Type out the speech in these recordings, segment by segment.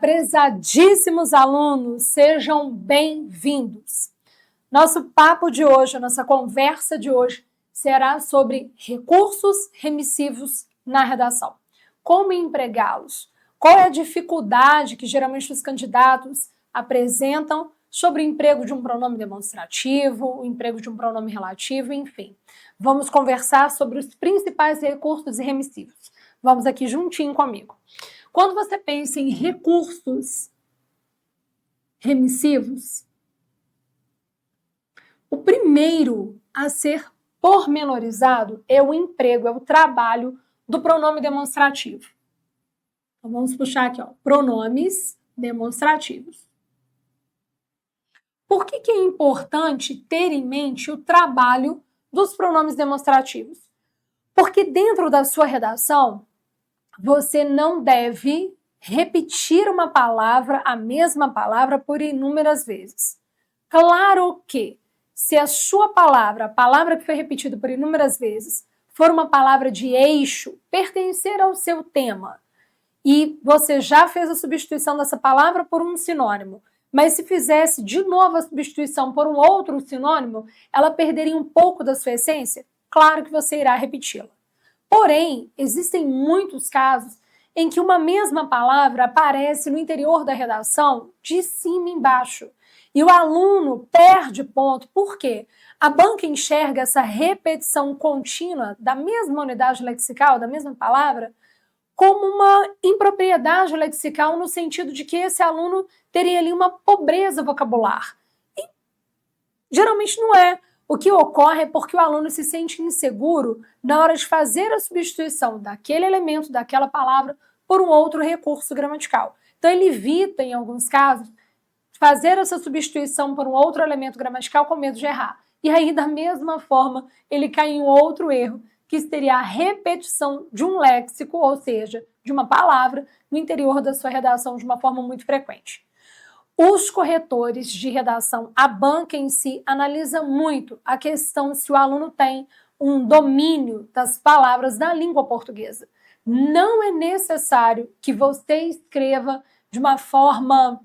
prezadíssimos alunos, sejam bem-vindos. Nosso papo de hoje, a nossa conversa de hoje, será sobre recursos remissivos na redação. Como empregá-los? Qual é a dificuldade que geralmente os candidatos apresentam sobre o emprego de um pronome demonstrativo, o emprego de um pronome relativo, enfim. Vamos conversar sobre os principais recursos remissivos. Vamos aqui juntinho comigo. Quando você pensa em recursos remissivos, o primeiro a ser pormenorizado é o emprego, é o trabalho do pronome demonstrativo. Então, vamos puxar aqui, pronomes demonstrativos. Por que é importante ter em mente o trabalho dos pronomes demonstrativos? Porque dentro da sua redação, você não deve repetir uma palavra, a mesma palavra, por inúmeras vezes. Claro que, se a sua palavra, a palavra que foi repetida por inúmeras vezes, for uma palavra de eixo, pertencer ao seu tema, e você já fez a substituição dessa palavra por um sinônimo, mas se fizesse de novo a substituição por um outro sinônimo, ela perderia um pouco da sua essência? Claro que você irá repeti-la. Porém, existem muitos casos em que uma mesma palavra aparece no interior da redação de cima e embaixo. E o aluno perde ponto. Por quê? A banca enxerga essa repetição contínua da mesma unidade lexical, da mesma palavra, como uma impropriedade lexical no sentido de que esse aluno teria ali uma pobreza vocabular. E geralmente não é. O que ocorre é porque o aluno se sente inseguro na hora de fazer a substituição daquele elemento, daquela palavra, por um outro recurso gramatical. Então ele evita, em alguns casos, fazer essa substituição por um outro elemento gramatical com medo de errar. E aí, da mesma forma, ele cai em outro erro, que seria a repetição de um léxico, ou seja, de uma palavra, no interior da sua redação de uma forma muito frequente. Os corretores de redação, a banca em si, analisa muito a questão se o aluno tem um domínio das palavras da língua portuguesa. Não é necessário que você escreva de uma forma,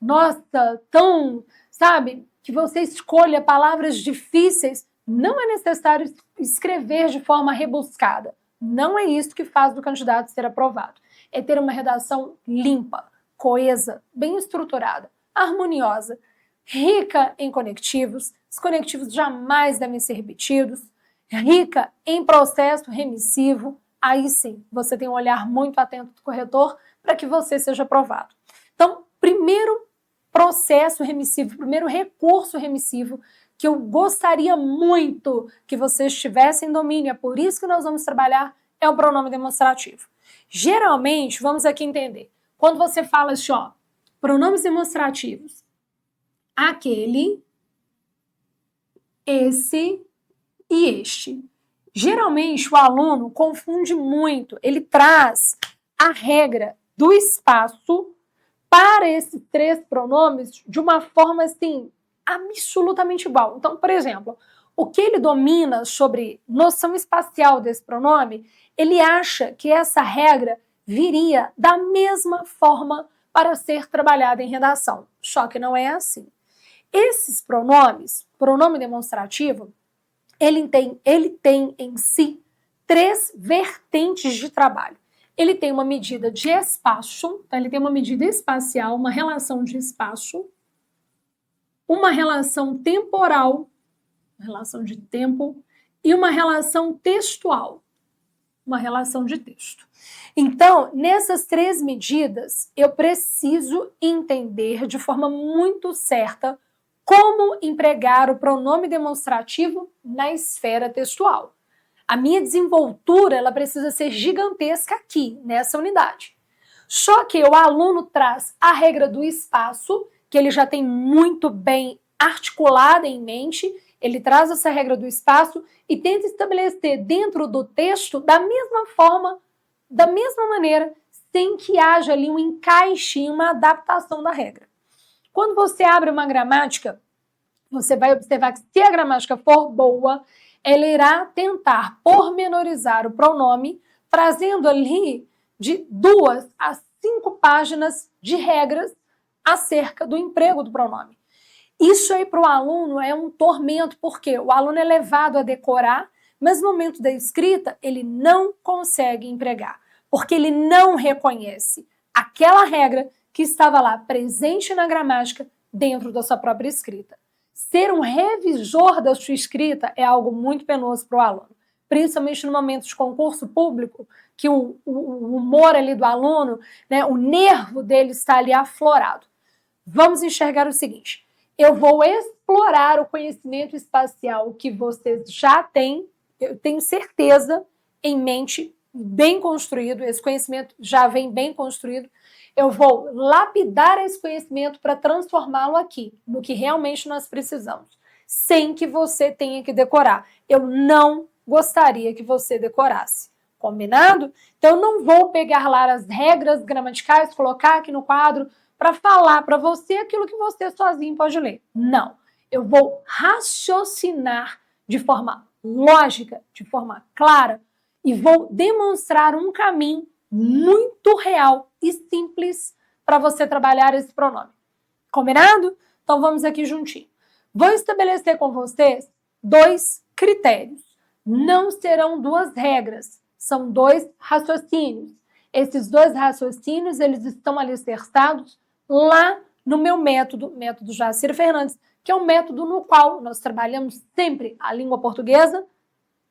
nossa, tão, sabe, que você escolha palavras difíceis. Não é necessário escrever de forma rebuscada. Não é isso que faz do candidato ser aprovado. É ter uma redação limpa, coesa, bem estruturada, harmoniosa, rica em conectivos. Os conectivos jamais devem ser repetidos. Rica em processo remissivo. Aí sim, você tem um olhar muito atento do corretor para que você seja aprovado. Então, primeiro processo remissivo, primeiro recurso remissivo que eu gostaria muito que vocês tivessem domínio, é por isso que nós vamos trabalhar, é o pronome demonstrativo. Geralmente, vamos aqui entender, quando você fala assim, pronomes demonstrativos, aquele, esse e este. Geralmente, o aluno confunde muito, ele traz a regra do espaço para esses três pronomes de uma forma, assim, absolutamente igual. Então, por exemplo, o que ele domina sobre noção espacial desse pronome, ele acha que essa regra viria da mesma forma para ser trabalhada em redação. Só que não é assim. Esses pronomes, pronome demonstrativo, ele tem em si três vertentes de trabalho. Ele tem uma medida de espaço, então ele tem uma medida espacial, uma relação de espaço, uma relação temporal, uma relação de tempo, e uma relação textual, uma relação de texto. Então, nessas três medidas, eu preciso entender de forma muito certa como empregar o pronome demonstrativo na esfera textual. A minha desenvoltura ela precisa ser gigantesca aqui, nessa unidade. Só que o aluno traz a regra do espaço, que ele já tem muito bem articulada em mente, ele traz essa regra do espaço e tenta estabelecer dentro do texto da mesma forma, da mesma maneira, sem que haja ali um encaixe e uma adaptação da regra. Quando você abre uma gramática, você vai observar que se a gramática for boa, ela irá tentar pormenorizar o pronome, trazendo ali de 2 a 5 páginas de regras acerca do emprego do pronome. Isso aí para o aluno é um tormento, porque o aluno é levado a decorar, mas no momento da escrita ele não consegue empregar, porque ele não reconhece aquela regra que estava lá presente na gramática dentro da sua própria escrita. Ser um revisor da sua escrita é algo muito penoso para o aluno, principalmente no momento de concurso público, que o humor ali do aluno, né, o nervo dele está ali aflorado. Vamos enxergar o seguinte: eu vou explorar o conhecimento espacial que vocês já têm, eu tenho certeza, em mente, bem construído, esse conhecimento já vem bem construído. Eu vou lapidar esse conhecimento para transformá-lo aqui, no que realmente nós precisamos, sem que você tenha que decorar. Eu não gostaria que você decorasse. Combinado? Então, eu não vou pegar lá as regras gramaticais, colocar aqui no quadro para falar para você aquilo que você sozinho pode ler. Não. Eu vou raciocinar de forma lógica, de forma clara, e vou demonstrar um caminho muito real e simples para você trabalhar esse pronome. Combinado? Então vamos aqui juntinho. Vou estabelecer com vocês 2 critérios. Não serão 2 regras, são 2 raciocínios. Esses 2 raciocínios, eles estão alicerçados lá no meu método Jacira Fernandes, que é um método no qual nós trabalhamos sempre a língua portuguesa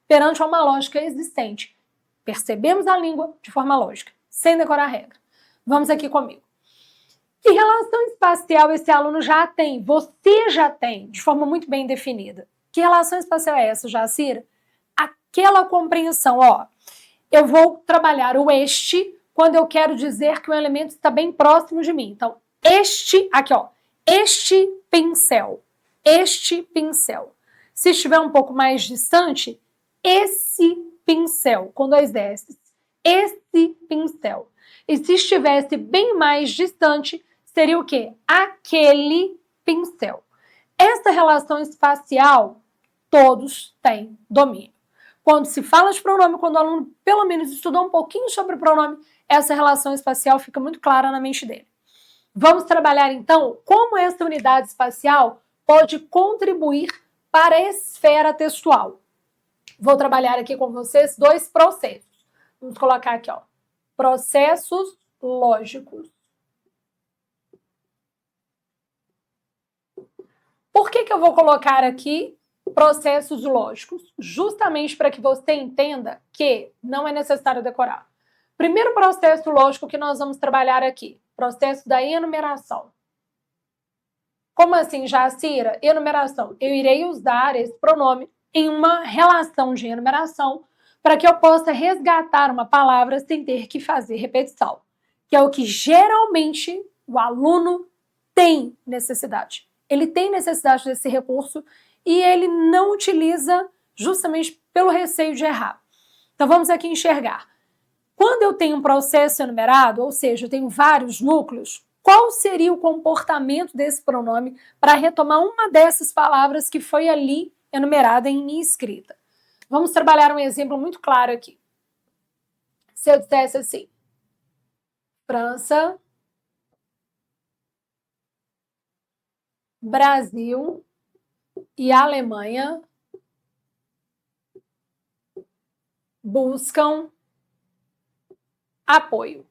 perante uma lógica existente. Percebemos a língua de forma lógica, sem decorar a regra. Vamos aqui comigo. Que relação espacial esse aluno já tem? Você já tem, de forma muito bem definida. Que relação espacial é essa, Jacira? Aquela compreensão, ó. Eu vou trabalhar o este quando eu quero dizer que o elemento está bem próximo de mim. Então, este, aqui, ó. Este pincel. Este pincel. Se estiver um pouco mais distante, esse pincel, com 2 S. Esse pincel. E se estivesse bem mais distante, seria o quê? Aquele pincel. Essa relação espacial, todos têm domínio. Quando se fala de pronome, quando o aluno pelo menos estudou um pouquinho sobre o pronome, essa relação espacial fica muito clara na mente dele. Vamos trabalhar então como essa unidade espacial pode contribuir para a esfera textual. Vou trabalhar aqui com vocês 2 processos. Vamos colocar aqui, ó, processos lógicos. Por que eu vou colocar aqui processos lógicos? Justamente para que você entenda que não é necessário decorar. Primeiro processo lógico que nós vamos trabalhar aqui, processo da enumeração. Como assim, Jacira? Enumeração. Eu irei usar esse pronome em uma relação de enumeração para que eu possa resgatar uma palavra sem ter que fazer repetição, que é o que geralmente o aluno tem necessidade. Ele tem necessidade desse recurso e ele não utiliza justamente pelo receio de errar. Então vamos aqui enxergar. Quando eu tenho um processo enumerado, ou seja, eu tenho vários núcleos, qual seria o comportamento desse pronome para retomar uma dessas palavras que foi ali enumerada em minha escrita? Vamos trabalhar um exemplo muito claro aqui. Se eu dissesse assim, França, Brasil e Alemanha buscam apoio.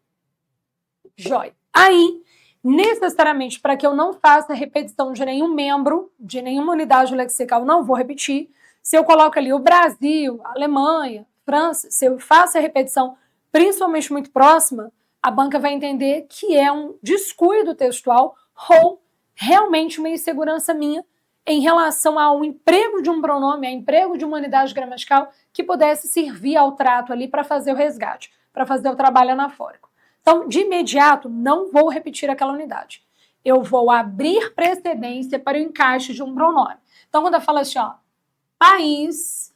Jóia. Aí, necessariamente, para que eu não faça repetição de nenhum membro, de nenhuma unidade lexical, não vou repetir. Se eu coloco ali o Brasil, a Alemanha, França, se eu faço a repetição principalmente muito próxima, a banca vai entender que é um descuido textual ou realmente uma insegurança minha em relação ao emprego de um pronome, ao emprego de uma unidade gramatical que pudesse servir ao trato ali para fazer o resgate, para fazer o trabalho anafórico. Então, de imediato, não vou repetir aquela unidade. Eu vou abrir precedência para o encaixe de um pronome. Então, quando eu falo assim, ó, país,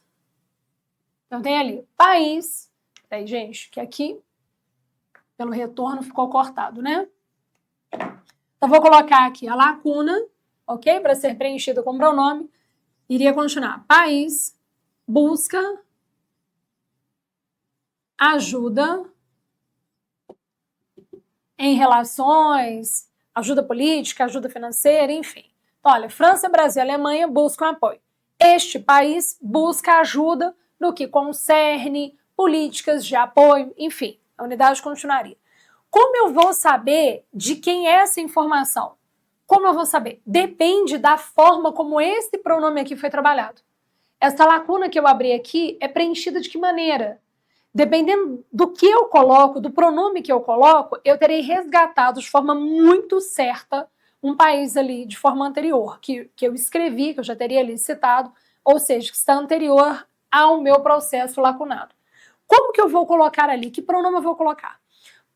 então tem ali, país, aí, gente, que aqui, pelo retorno, ficou cortado, né? Então, vou colocar aqui a lacuna, ok? Para ser preenchida com pronome. Iria continuar. País, busca, ajuda, em relações, ajuda política, ajuda financeira, enfim. Então, olha, França, Brasil e Alemanha buscam apoio. Este país busca ajuda no que concerne políticas de apoio, enfim, a unidade continuaria. Como eu vou saber de quem é essa informação? Como eu vou saber? Depende da forma como esse pronome aqui foi trabalhado. Essa lacuna que eu abri aqui é preenchida de que maneira? Dependendo do que eu coloco, do pronome que eu coloco, eu terei resgatado de forma muito certa um país ali de forma anterior, que eu escrevi, que eu já teria ali citado, ou seja, que está anterior ao meu processo lacunado. Como que eu vou colocar ali? Que pronome eu vou colocar?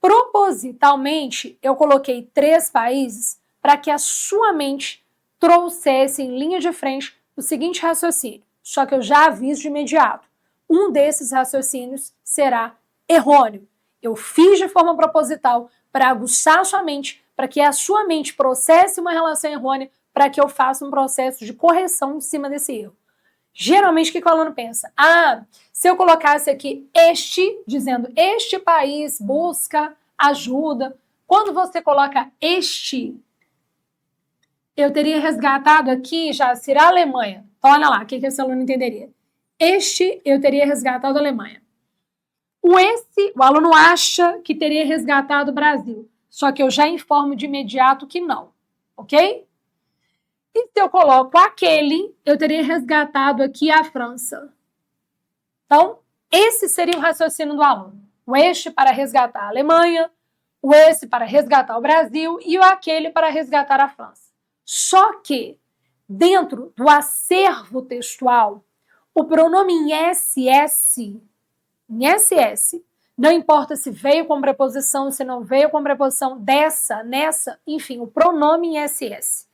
Propositalmente, eu coloquei 3 países para que a sua mente trouxesse em linha de frente o seguinte raciocínio, só que eu já aviso de imediato. Um desses raciocínios será errôneo. Eu fiz de forma proposital para aguçar a sua mente, para que a sua mente processe uma relação errônea, para que eu faça um processo de correção em cima desse erro. Geralmente, o que o aluno pensa? Se eu colocasse aqui dizendo este país busca ajuda, quando você coloca este, eu teria resgatado aqui, já será a Alemanha. Então, olha lá, o que esse aluno entenderia? Este, eu teria resgatado a Alemanha. O aluno acha que teria resgatado o Brasil, só que eu já informo de imediato que não, ok? E se eu coloco aquele, eu teria resgatado aqui a França. Então, esse seria o raciocínio do aluno. O este para resgatar a Alemanha, o esse para resgatar o Brasil e o aquele para resgatar a França. Só que, dentro do acervo textual, o pronome em SS, não importa se veio com preposição, se não veio com preposição, dessa, nessa, enfim, o pronome em SS,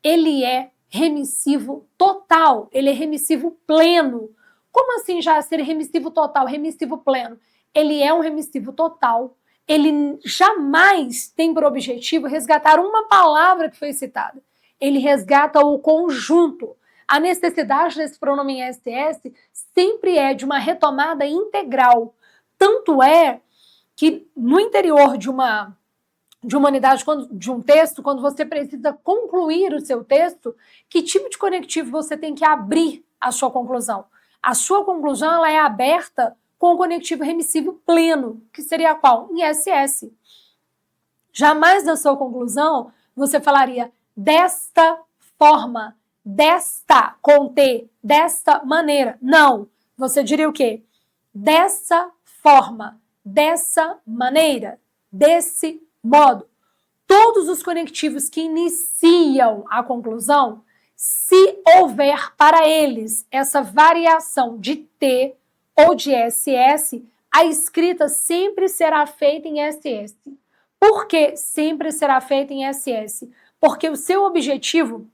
ele é remissivo total, ele é remissivo pleno. Como assim já ser remissivo total, remissivo pleno? Ele é um remissivo total, ele jamais tem por objetivo resgatar uma palavra que foi citada. Ele resgata o conjunto. A necessidade desse pronome em SS sempre é de uma retomada integral. Tanto é que no interior de uma unidade, de um texto, quando você precisa concluir o seu texto, que tipo de conectivo você tem que abrir a sua conclusão? A sua conclusão ela é aberta com o conectivo remissivo pleno, que seria qual? Em SS. Jamais na sua conclusão você falaria desta forma, desta, com T, desta maneira. Não. Você diria o quê? Dessa forma, dessa maneira, desse modo. Todos os conectivos que iniciam a conclusão, se houver para eles essa variação de T ou de SS, a escrita sempre será feita em SS. Por que sempre será feita em SS? Porque o seu objetivo,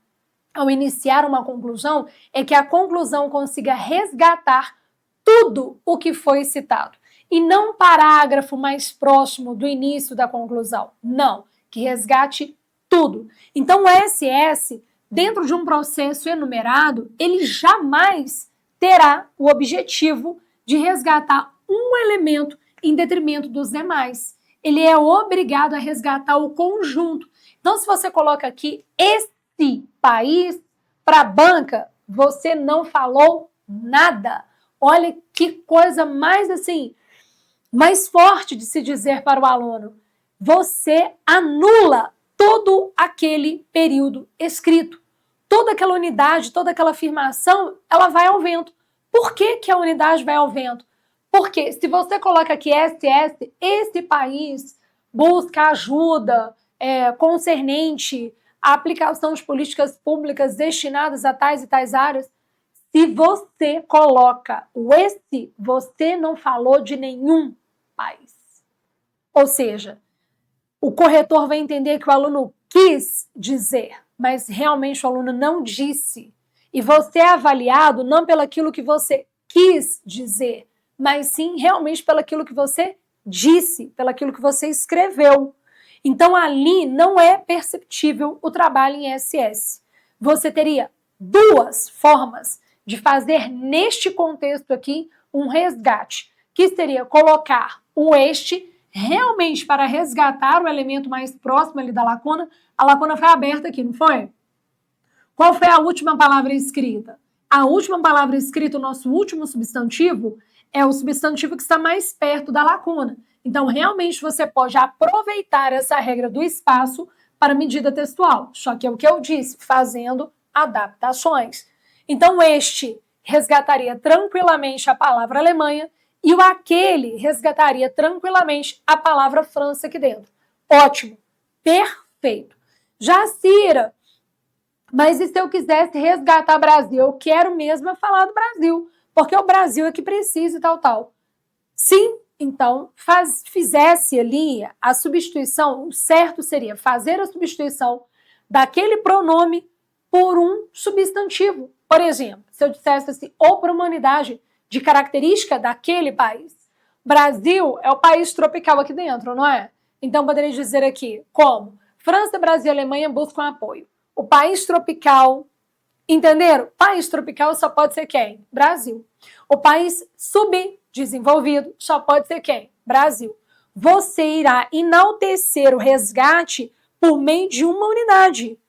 ao iniciar uma conclusão, é que a conclusão consiga resgatar tudo o que foi citado. E não um parágrafo mais próximo do início da conclusão. Não, que resgate tudo. Então, o SS, dentro de um processo enumerado, ele jamais terá o objetivo de resgatar um elemento em detrimento dos demais. Ele é obrigado a resgatar o conjunto. Então, se você coloca aqui esse país para a banca, você não falou nada. Olha que coisa mais assim, mais forte de se dizer para o aluno. Você anula todo aquele período escrito. Toda aquela unidade, toda aquela afirmação, ela vai ao vento. Por que que a unidade vai ao vento? Porque se você coloca aqui SS, esse país busca ajuda concernente à aplicação de políticas públicas destinadas a tais e tais áreas, se você coloca o esse, você não falou de nenhum país. Ou seja, o corretor vai entender que o aluno quis dizer, mas realmente o aluno não disse. E você é avaliado não pelaquilo que você quis dizer, mas sim realmente pelaquilo que você disse, pelaquilo que você escreveu. Então ali não é perceptível o trabalho em SS. Você teria 2 formas de fazer neste contexto aqui um resgate, que seria colocar o este realmente para resgatar o elemento mais próximo ali da lacuna, a lacuna foi aberta aqui, não foi? Qual foi a última palavra escrita? A última palavra escrita, o nosso último substantivo, é o substantivo que está mais perto da lacuna. Então, realmente, você pode aproveitar essa regra do espaço para medida textual. Só que é o que eu disse, fazendo adaptações. Então, este resgataria tranquilamente a palavra Alemanha e o aquele resgataria tranquilamente a palavra França aqui dentro. Ótimo. Perfeito. Jacira, mas e se eu quisesse resgatar Brasil? Eu quero mesmo falar do Brasil, porque o Brasil é que precisa e tal. Sim, então fizesse ali a substituição, o certo seria fazer a substituição daquele pronome por um substantivo. Por exemplo, se eu dissesse assim, ou por uma unidade de característica daquele país. Brasil é o país tropical aqui dentro, não é? Então poderia dizer aqui como França, Brasil e Alemanha buscam apoio. O país tropical, entenderam? País tropical só pode ser quem? Brasil. O país subdesenvolvido só pode ser quem? Brasil. Você irá enaltecer o resgate por meio de uma unidade.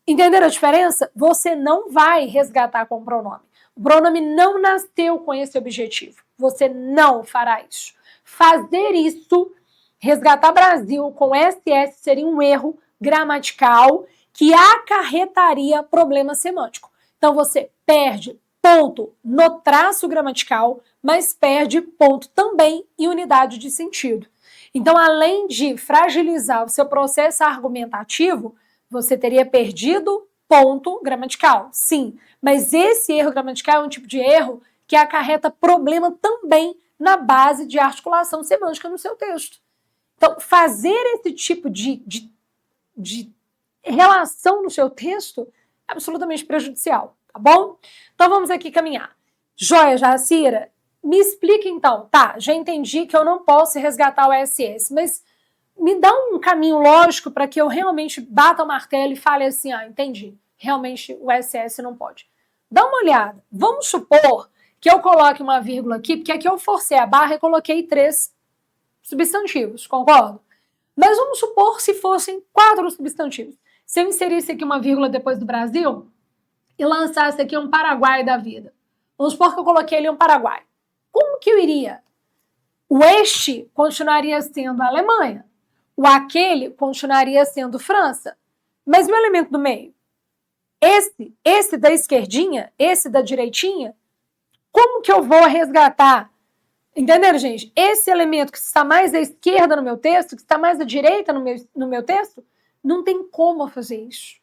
Entenderam a diferença? Você não vai resgatar com o pronome. O pronome não nasceu com esse objetivo. Você não fará isso. Fazer isso, resgatar Brasil com SS, seria um erro gramatical que acarretaria problema semântico. Então, você perde ponto no traço gramatical, mas perde ponto também em unidade de sentido. Então, além de fragilizar o seu processo argumentativo, você teria perdido ponto gramatical, sim. Mas esse erro gramatical é um tipo de erro que acarreta problema também na base de articulação semântica no seu texto. Então, fazer esse tipo de relação no seu texto é absolutamente prejudicial, tá bom? Então vamos aqui caminhar. Joia, Jacira, me explica então. Tá, já entendi que eu não posso resgatar o SS, mas me dá um caminho lógico para que eu realmente bata o martelo e fale assim, entendi, realmente o SS não pode. Dá uma olhada. Vamos supor que eu coloque uma vírgula aqui, porque aqui eu forcei a barra e coloquei 3 substantivos, concordo? Mas vamos supor se fossem 4 substantivos. Se eu inserisse aqui uma vírgula depois do Brasil e lançasse aqui um Paraguai da vida. Vamos supor que eu coloquei ali um Paraguai. Como que eu iria? O este continuaria sendo a Alemanha. O aquele continuaria sendo França. Mas o elemento do meio? Esse da esquerdinha, esse da direitinha, como que eu vou resgatar? Entenderam, gente? Esse elemento que está mais à esquerda no meu texto, que está mais à direita no meu texto, não tem como fazer isso.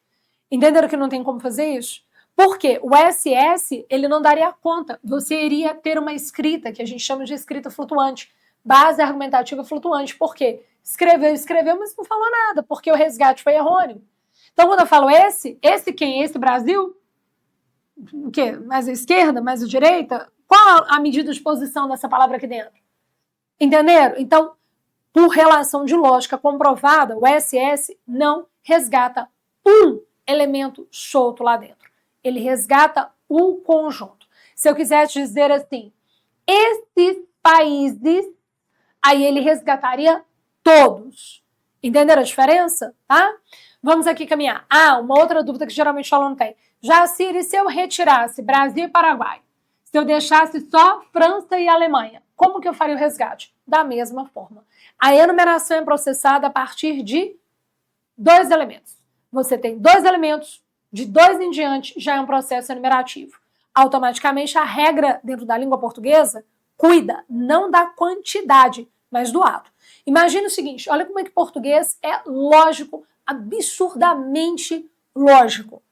Entenderam que não tem como fazer isso? Porque o SS, ele não daria conta. Você iria ter uma escrita, que a gente chama de escrita flutuante, base argumentativa flutuante. Por quê? Escreveu, mas não falou nada, porque o resgate foi errôneo. Então, quando eu falo esse quem? Esse Brasil? O quê? Mais à esquerda, mais à direita? Qual a medida de posição dessa palavra aqui dentro? Entenderam? Então, por relação de lógica comprovada, o SS não resgata um elemento solto lá dentro. Ele resgata o conjunto. Se eu quisesse dizer assim, esses países, aí ele resgataria todos. Entenderam a diferença? Tá? Vamos aqui caminhar. Uma outra dúvida que geralmente o aluno tem. Jacira, e se eu retirasse Brasil e Paraguai? Se eu deixasse só França e Alemanha, como que eu faria o resgate? Da mesma forma. A enumeração é processada a partir de 2 elementos. Você tem 2 elementos, de 2 em diante já é um processo enumerativo. Automaticamente a regra dentro da língua portuguesa cuida não da quantidade, mas do ato. Imagina o seguinte, olha como é que português é lógico, absurdamente lógico.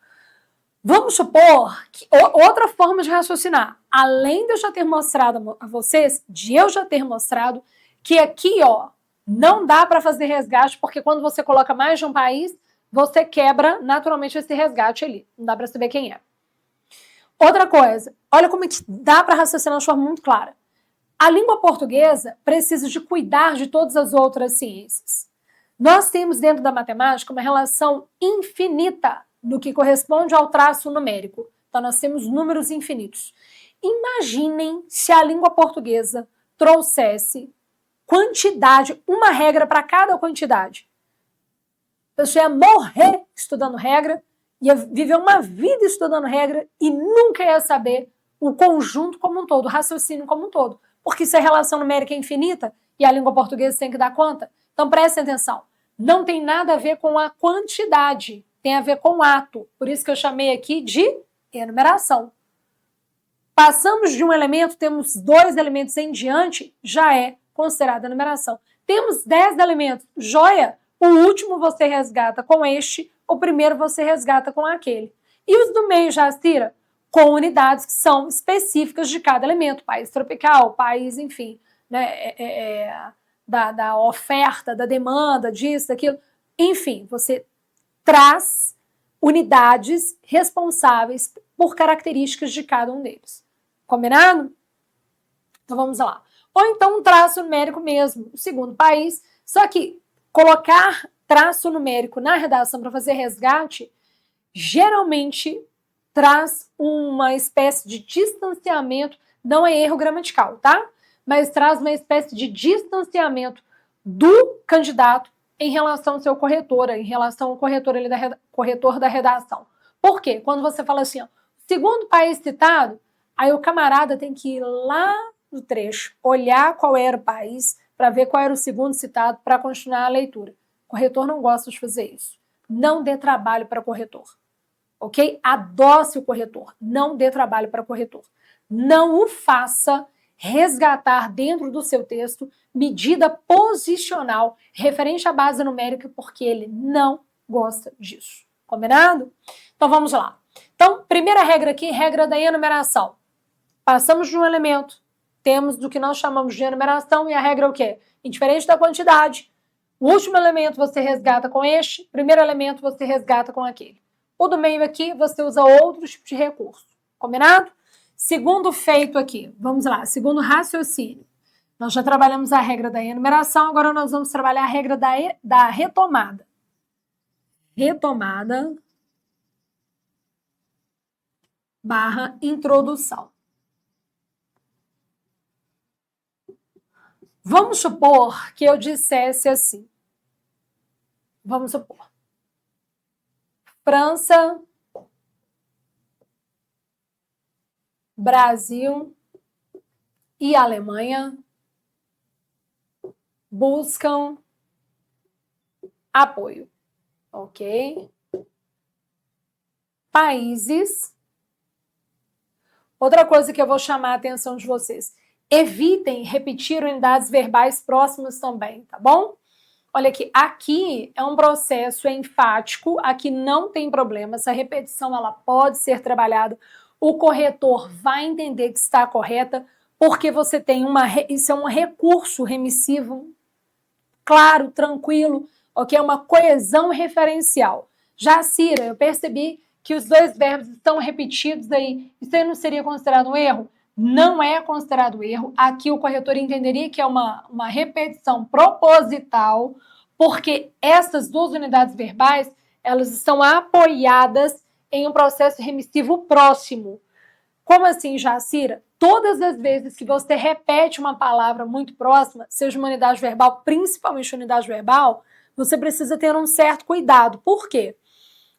Vamos supor que outra forma de raciocinar, além de eu já ter mostrado a vocês, que aqui, não dá para fazer resgate, porque quando você coloca mais de um país, você quebra naturalmente esse resgate ali. Não dá para saber quem é. Outra coisa, olha como é que dá para raciocinar de forma muito clara. A língua portuguesa precisa de cuidar de todas as outras ciências. Nós temos dentro da matemática uma relação infinita no que corresponde ao traço numérico. Então, nós temos números infinitos. Imaginem se a língua portuguesa trouxesse quantidade, uma regra para cada quantidade. A pessoa ia morrer estudando regra, ia viver uma vida estudando regra e nunca ia saber o conjunto como um todo, o raciocínio como um todo. Porque se a relação numérica é infinita e a língua portuguesa tem que dar conta, então prestem atenção. Não tem nada a ver com a quantidade, tem a ver com o ato. Por isso que eu chamei aqui de enumeração. Passamos de um elemento, temos 2 elementos em diante, já é considerada enumeração. Temos 10 elementos, joia! O último você resgata com este, o primeiro você resgata com aquele. E os do meio, Jacira? Com unidades que são específicas de cada elemento, país tropical, país, enfim, né, da oferta, da demanda, disso, daquilo. Enfim, você traz unidades responsáveis por características de cada um deles. Combinado? Então vamos lá. Ou então um traço numérico mesmo, o segundo país, só que colocar traço numérico na redação para fazer resgate, geralmente traz uma espécie de distanciamento, não é erro gramatical, tá? Mas traz uma espécie de distanciamento do candidato em relação ao seu corretor, em relação ao corretor da redação. Por quê? Quando você fala assim, ó, segundo país citado, aí o camarada tem que ir lá no trecho, olhar qual era o país, para ver qual era o segundo citado, para continuar a leitura. O corretor não gosta de fazer isso. Não dê trabalho para corretor. Ok? Adoce o corretor. Não dê trabalho para corretor. Não o faça resgatar dentro do seu texto medida posicional referente à base numérica, porque ele não gosta disso. Combinado? Então vamos lá. Então, primeira regra aqui, regra da enumeração. Passamos de um elemento, temos do que nós chamamos de enumeração, e a regra é o quê? Indiferente da quantidade, o último elemento você resgata com este, primeiro elemento você resgata com aquele. O do meio aqui, você usa outro tipo de recurso. Combinado? Segundo feito aqui, vamos lá, segundo raciocínio. Nós já trabalhamos a regra da enumeração, agora nós vamos trabalhar a regra da retomada. Retomada barra introdução. Vamos supor que eu dissesse assim. Vamos supor. França, Brasil e Alemanha buscam apoio. Ok? Países. Outra coisa que eu vou chamar a atenção de vocês. Evitem repetir unidades verbais próximas também, tá bom? Olha aqui é um processo enfático, aqui não tem problema, essa repetição ela pode ser trabalhada, o corretor vai entender que está correta, porque você tem isso é um recurso remissivo, claro, tranquilo, ok? Uma coesão referencial. Jacira, eu percebi que os 2 verbos estão repetidos aí, isso aí não seria considerado um erro? Não é considerado erro. Aqui o corretor entenderia que é uma repetição proposital, porque essas 2 unidades verbais, elas estão apoiadas em um processo remissivo próximo. Como assim, Jacira? Todas as vezes que você repete uma palavra muito próxima, seja uma unidade verbal, principalmente unidade verbal, você precisa ter um certo cuidado. Por quê?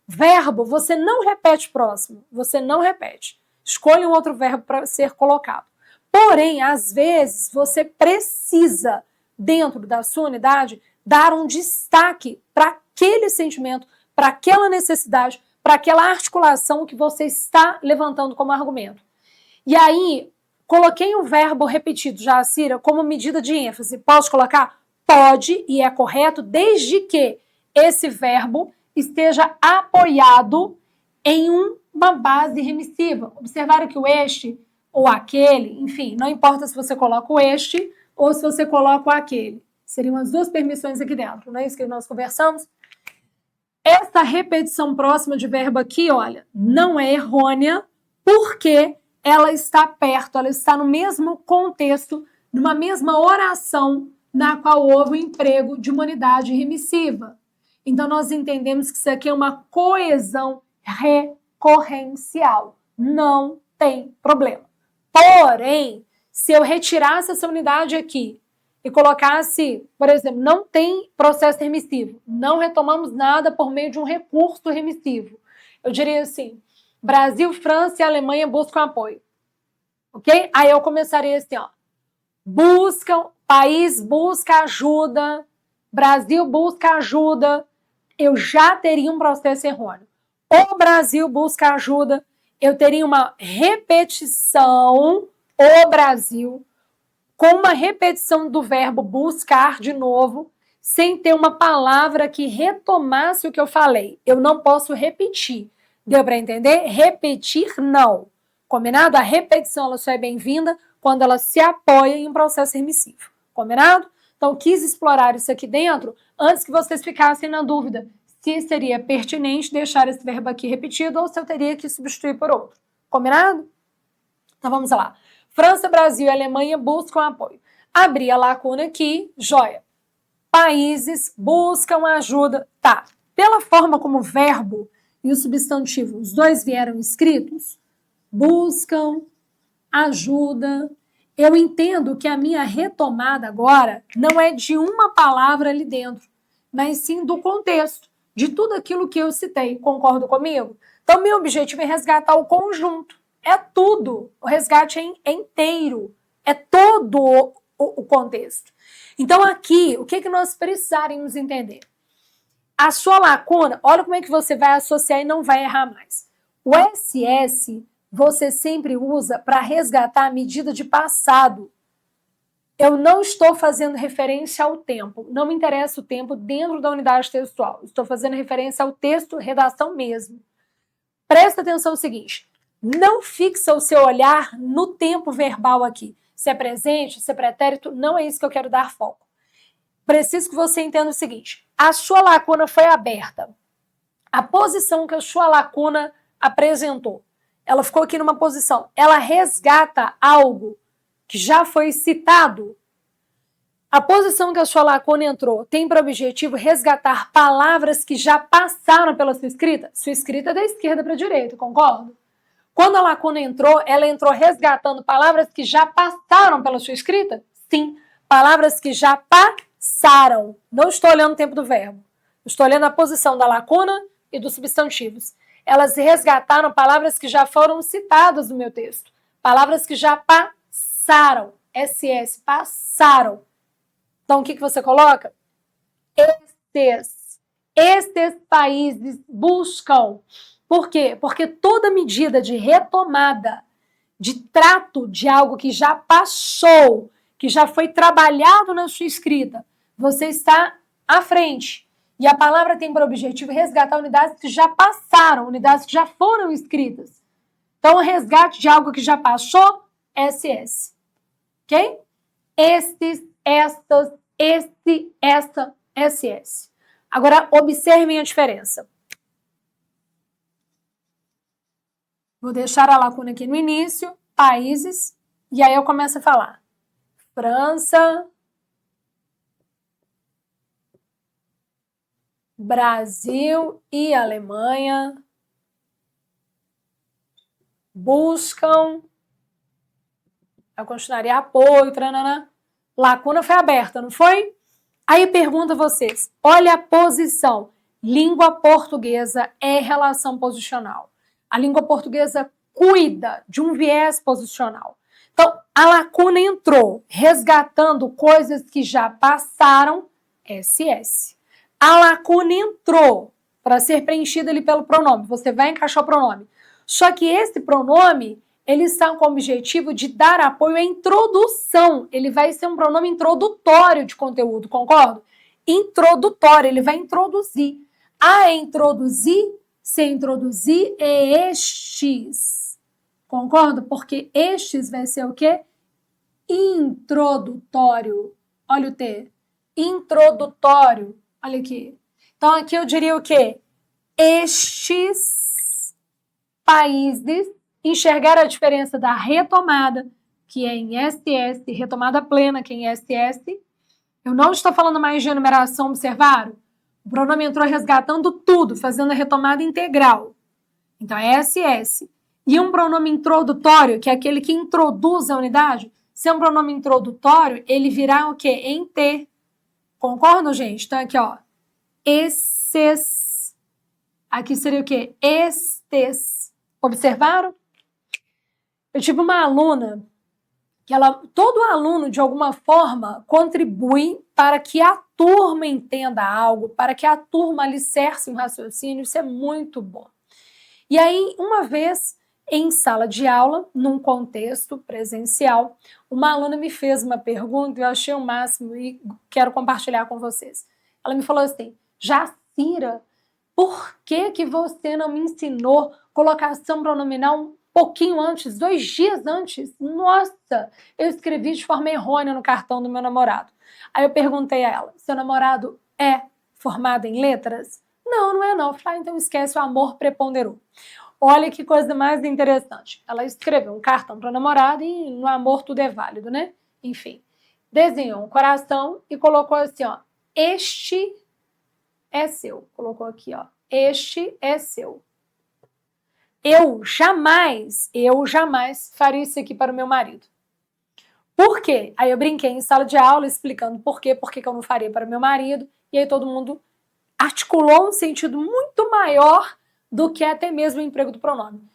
Verbo, você não repete próximo, você não repete. Escolha um outro verbo para ser colocado. Porém, às vezes, você precisa, dentro da sua unidade, dar um destaque para aquele sentimento, para aquela necessidade, para aquela articulação que você está levantando como argumento. E aí, coloquei o verbo repetido, Jacira, como medida de ênfase. Posso colocar? Pode, e é correto, desde que esse verbo esteja apoiado em uma base remissiva. Observaram que o este ou aquele, enfim, não importa se você coloca o este ou se você coloca o aquele. Seriam as 2 permissões aqui dentro, não é isso que nós conversamos? Essa repetição próxima de verbo aqui, olha, não é errônea, porque ela está perto, ela está no mesmo contexto, numa mesma oração na qual houve o emprego de uma unidade remissiva. Então, nós entendemos que isso aqui é uma coesão recorrencial. Não tem problema. Porém, se eu retirasse essa unidade aqui e colocasse, por exemplo, não tem processo remissivo, não retomamos nada por meio de um recurso remissivo. Eu diria assim, Brasil, França e Alemanha buscam apoio. Ok? Aí eu começaria assim, ó. País busca ajuda, Brasil busca ajuda, eu já teria um processo errôneo. O Brasil busca ajuda, eu teria uma repetição, o Brasil, com uma repetição do verbo buscar de novo, sem ter uma palavra que retomasse o que eu falei. Eu não posso repetir. Deu para entender? Repetir, não. Combinado? A repetição ela só é bem-vinda quando ela se apoia em um processo remissivo. Combinado? Então, quis explorar isso aqui dentro antes que vocês ficassem na dúvida se seria pertinente deixar esse verbo aqui repetido ou se eu teria que substituir por outro. Combinado? Então, vamos lá. França, Brasil e Alemanha buscam apoio. Abri a lacuna aqui, joia. Países buscam ajuda. Tá. Pela forma como o verbo e o substantivo, os dois vieram escritos, buscam ajuda. Eu entendo que a minha retomada agora não é de uma palavra ali dentro, mas sim do contexto, de tudo aquilo que eu citei. Concorda comigo? Então, meu objetivo é resgatar o conjunto. É tudo. O resgate é inteiro. É todo o contexto. Então, aqui, o que nós precisaremos entender? A sua lacuna, olha como é que você vai associar e não vai errar mais. O SS você sempre usa para resgatar a medida de passado. Eu não estou fazendo referência ao tempo. Não me interessa o tempo dentro da unidade textual. Estou fazendo referência ao texto, redação mesmo. Presta atenção no seguinte. Não fixa o seu olhar no tempo verbal aqui. Se é presente, se é pretérito, não é isso que eu quero dar foco. Preciso que você entenda o seguinte. A sua lacuna foi aberta. A posição que a sua lacuna apresentou, ela ficou aqui numa posição. Ela resgata algo que já foi citado. A posição que a sua lacuna entrou tem para objetivo resgatar palavras que já passaram pela sua escrita. Sua escrita é da esquerda para a direita, concordo? Quando a lacuna entrou, ela entrou resgatando palavras que já passaram pela sua escrita? Sim, palavras que já passaram. Não estou olhando o tempo do verbo. Estou olhando a posição da lacuna e dos substantivos. Elas resgataram palavras que já foram citadas no meu texto. Palavras que já passaram. SS, passaram. Então, o que você coloca? Estes países buscam. Por quê? Porque toda medida de retomada, de trato de algo que já passou, que já foi trabalhado na sua escrita, você está à frente. E a palavra tem por objetivo resgatar unidades que já passaram, unidades que já foram escritas. Então, o resgate de algo que já passou, SS. Ok? Estes, estas, este, esta, SS. Agora, observem a diferença. Vou deixar a lacuna aqui no início, países, e aí eu começo a falar. França, Brasil e Alemanha buscam, eu continuaria apoio, tranana. Lacuna foi aberta, não foi? Aí pergunto a vocês, olha a posição. Língua portuguesa é relação posicional. A língua portuguesa cuida de um viés posicional. Então, a lacuna entrou resgatando coisas que já passaram, SS. A lacuna entrou para ser preenchida ali pelo pronome. Você vai encaixar o pronome. Só que esse pronome, ele está com o objetivo de dar apoio à introdução. Ele vai ser um pronome introdutório de conteúdo, concordo? Introdutório, ele vai introduzir. A introduzir, se introduzir é estes. Concordo? Porque estes vai ser o quê? Introdutório. Olha o T. Introdutório. Olha aqui. Então, aqui eu diria o quê? Estes países, enxergar a diferença da retomada, que é em SS, retomada plena, que é em SS. Eu não estou falando mais de enumeração, observaram? O pronome entrou resgatando tudo, fazendo a retomada integral. Então, é SS. E um pronome introdutório, que é aquele que introduz a unidade, Se é um pronome introdutório, ele virá o quê? Em T. Concordam, gente? Então, aqui, ó. Esses. Aqui seria o quê? Estes. Observaram? Eu tive uma aluna que todo aluno, de alguma forma, contribui para que a turma entenda algo, para que a turma alicerce um raciocínio. Isso é muito bom. E aí, uma vez, em sala de aula, num contexto presencial, uma aluna me fez uma pergunta e eu achei o máximo e quero compartilhar com vocês. Ela me falou assim: Jacira, por que você não me ensinou colocação pronominal um pouquinho antes, 2 dias antes? Nossa, eu escrevi de forma errônea no cartão do meu namorado. Aí eu perguntei a ela: seu namorado é formado em letras? Não, não é não. Eu falei: então esquece, o amor preponderou. Olha que coisa mais interessante. Ela escreveu um cartão para o namorado e no amor tudo é válido, né? Enfim, desenhou um coração e colocou assim, ó, este é seu. Colocou aqui, ó, este é seu. Eu jamais faria isso aqui para o meu marido. Por quê? Aí eu brinquei em sala de aula explicando por que eu não faria para o meu marido, e aí todo mundo articulou um sentido muito maior do que até mesmo o emprego do pronome.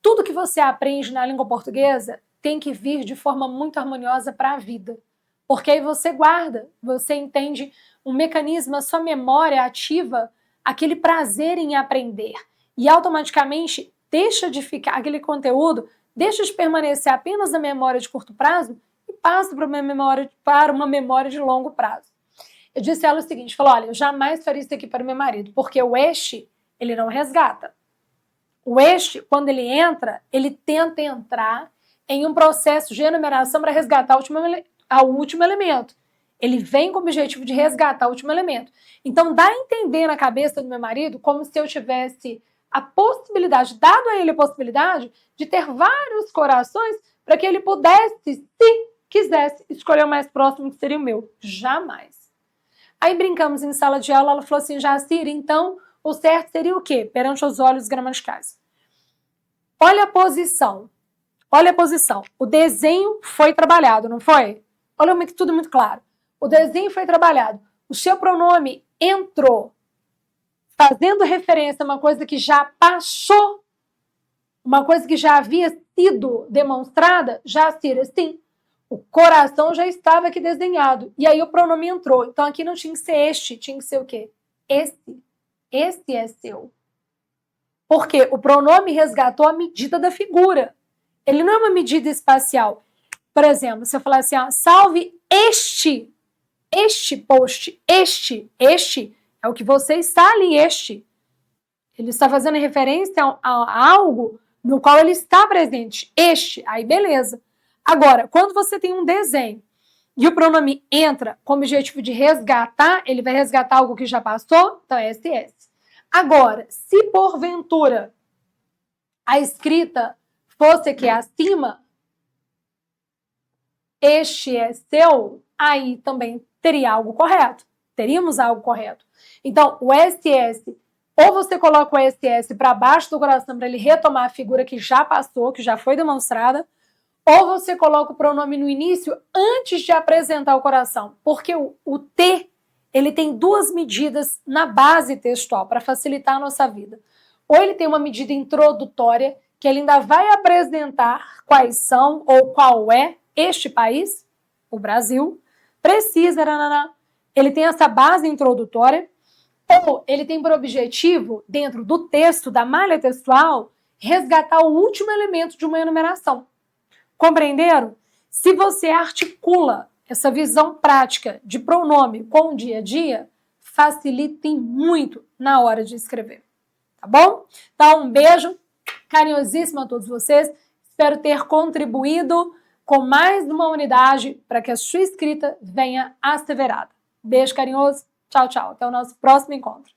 Tudo que você aprende na língua portuguesa tem que vir de forma muito harmoniosa para a vida. Porque aí você guarda, você entende um mecanismo, a sua memória ativa aquele prazer em aprender. E automaticamente deixa de ficar, aquele conteúdo deixa de permanecer apenas na memória de curto prazo e passa para uma memória de longo prazo. Eu disse a ela o seguinte, falou, olha, eu jamais faria isso aqui para o meu marido, porque o este, ele não resgata. O este, quando ele entra, ele tenta entrar em um processo de enumeração para resgatar o último elemento. Ele vem com o objetivo de resgatar o último elemento. Então, dá a entender na cabeça do meu marido como se eu tivesse a possibilidade, dado a ele a possibilidade, de ter vários corações para que ele pudesse, se quisesse, escolher o mais próximo, que seria o meu. Jamais. Aí brincamos em sala de aula, ela falou assim, Jacira, então o certo seria o quê? Perante os olhos gramaticais. Olha a posição. Olha a posição. O desenho foi trabalhado, não foi? Olha como é que tudo é muito claro. O desenho foi trabalhado. O seu pronome entrou fazendo referência a uma coisa que já passou, uma coisa que já havia sido demonstrada, Jacira, sim. O coração já estava aqui desenhado. E aí o pronome entrou. Então aqui não tinha que ser este, tinha que ser o quê? Esse. Esse é seu. Porque o pronome resgatou a medida da figura. Ele não é uma medida espacial. Por exemplo, se eu falar assim, ó, salve este post, este é o que você está ali, este. Ele está fazendo referência a algo no qual ele está presente. Este, aí beleza. Agora, quando você tem um desenho e o pronome entra com o objetivo de resgatar, ele vai resgatar algo que já passou, então é SS. Agora, se porventura a escrita fosse aqui acima, este é seu, aí também teria algo correto. Teríamos algo correto. Então, o SS, ou você coloca o SS para baixo do coração para ele retomar a figura que já passou, que já foi demonstrada, ou você coloca o pronome no início antes de apresentar o coração, porque o T, ele tem 2 medidas na base textual para facilitar a nossa vida. Ou ele tem uma medida introdutória, que ele ainda vai apresentar quais são ou qual é este país, o Brasil, precisa, ele tem essa base introdutória, ou ele tem por objetivo, dentro do texto, da malha textual, resgatar o último elemento de uma enumeração. Compreenderam? Se você articula essa visão prática de pronome com o dia a dia, facilitem muito na hora de escrever. Tá bom? Então, um beijo carinhosíssimo a todos vocês. Espero ter contribuído com mais uma unidade para que a sua escrita venha asseverada. Beijo carinhoso. Tchau, tchau. Até o nosso próximo encontro.